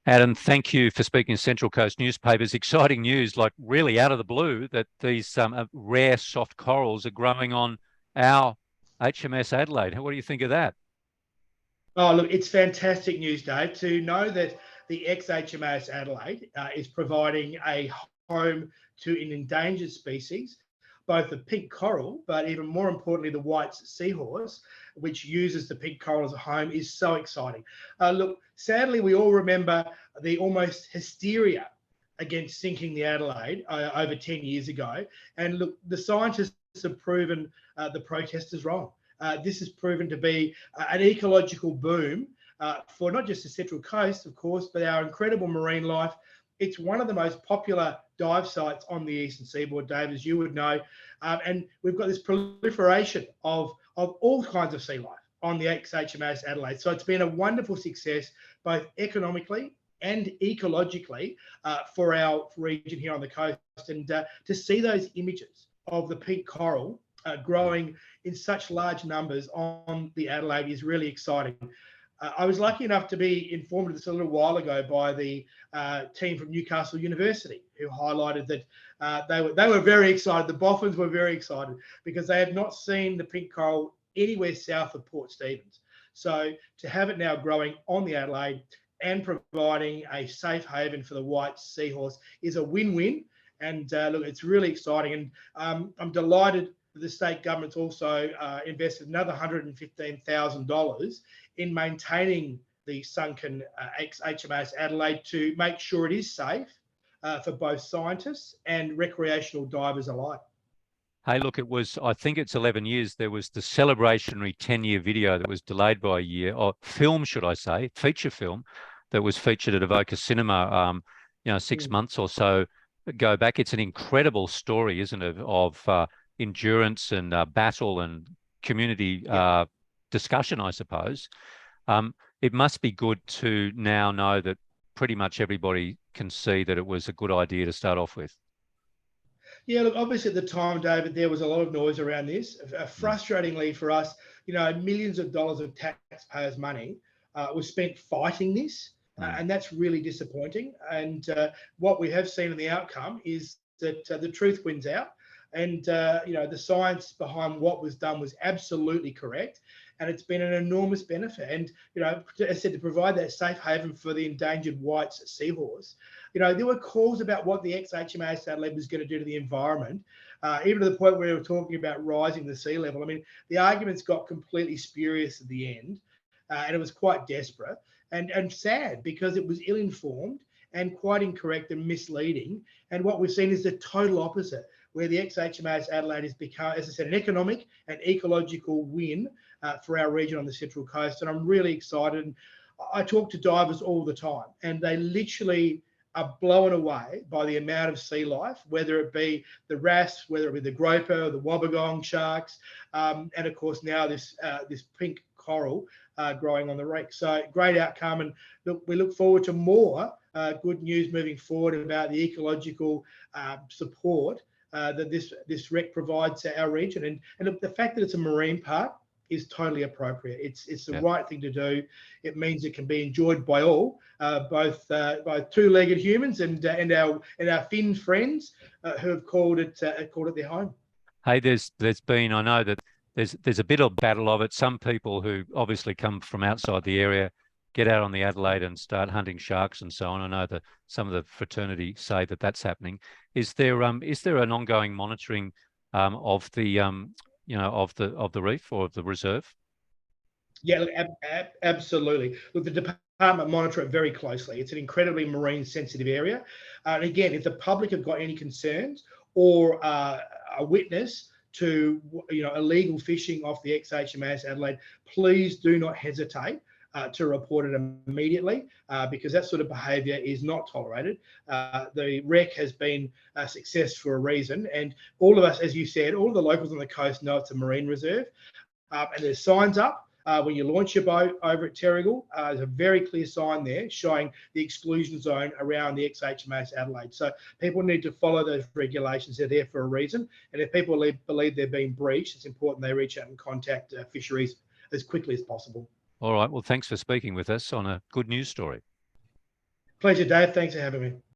Adam, thank you for speaking to Central Coast newspapers. Exciting news, like really out of the blue, that these rare soft corals are growing on our HMS Adelaide. What do you think of that? Oh, look, it's fantastic news, Dave, to know that the ex-HMAS Adelaide is providing a home to an endangered species, both the pink coral, but even more importantly, the white seahorse, which uses the pink coral as a home, is so exciting. Look, sadly, we all remember the almost hysteria against sinking the Adelaide over 10 years ago. And look, the scientists have proven the protesters wrong. This has proven to be an ecological boom for not just the Central Coast, of course, but our incredible marine life. It's one of the most popular dive sites on the eastern seaboard, Dave, as you would know. And we've got this proliferation of all kinds of sea life on the ex-HMAS Adelaide. So it's been a wonderful success, both economically and ecologically for our region here on the coast. And to see those images of the pink coral growing in such large numbers on the Adelaide is really exciting. I was lucky enough to be informed of this a little while ago by the team from Newcastle University, who highlighted that they were very excited. The Boffins were very excited because they had not seen the pink coral anywhere south of Port Stephens. So to have it now growing on the Adelaide and providing a safe haven for the white seahorse is a win-win. And look, it's really exciting. And I'm delighted the state government's also invested another $115,000 in maintaining the sunken ex-HMAS Adelaide to make sure it is safe for both scientists and recreational divers alike. Hey, look, I think it's 11 years. There was the celebrationary 10-year video that was delayed by a year, or film, should I say, feature film, that was featured at Avoca Cinema, 6 months or so ago back. It's an incredible story, isn't it, of endurance and battle and community discussion, I suppose. It must be good to now know that pretty much everybody can see that it was a good idea to start off with. Yeah, look, obviously at the time, David, there was a lot of noise around this. Frustratingly for us, millions of dollars of taxpayers' money was spent fighting this, and that's really disappointing. And what we have seen in the outcome is that the truth wins out. And, the science behind what was done was absolutely correct. And it's been an enormous benefit. And, as I said, to provide that safe haven for the endangered white seahorse, there were calls about what the ex-HMAS Adelaide was going to do to the environment, even to the point where we were talking about rising the sea level. I mean, the arguments got completely spurious at the end, and it was quite desperate and sad because it was ill-informed and quite incorrect and misleading. And what we've seen is the total opposite, where the ex-HMAS Adelaide has become, as I said, an economic and ecological win for our region on the Central Coast. And I'm really excited. And I talk to divers all the time, and they literally are blown away by the amount of sea life, whether it be the wrasse, whether it be the groper, the wobbegong sharks, and of course now this pink coral growing on the reef. So great outcome, and look, we look forward to more good news moving forward about the ecological support that this wreck provides to our region. And look, the fact that it's a marine park is totally appropriate. It's the right thing to do. It means it can be enjoyed by all, both two-legged humans and our fin friends who have called it their home. Hey, I know that there's a bit of battle of it. Some people who obviously come from outside the area get out on the Adelaide and start hunting sharks and so on. I know that some of the fraternity say that that's happening. Is there an ongoing monitoring of the of the reef or of the reserve? Yeah, look, absolutely. Look, the department monitor it very closely. It's an incredibly marine sensitive area. And again, if the public have got any concerns or a witness to illegal fishing off the ex-HMAS Adelaide, please do not hesitate to report it immediately because that sort of behaviour is not tolerated. The wreck has been a success for a reason, and all of us, as you said, all of the locals on the coast know it's a marine reserve, and there's signs up. When you launch your boat over at Terrigal, there's a very clear sign there showing the exclusion zone around the ex-HMAS Adelaide. So people need to follow those regulations. They're there for a reason. And if people believe they're being breached, it's important they reach out and contact fisheries as quickly as possible. All right. Well, thanks for speaking with us on a good news story. Pleasure, Dave. Thanks for having me.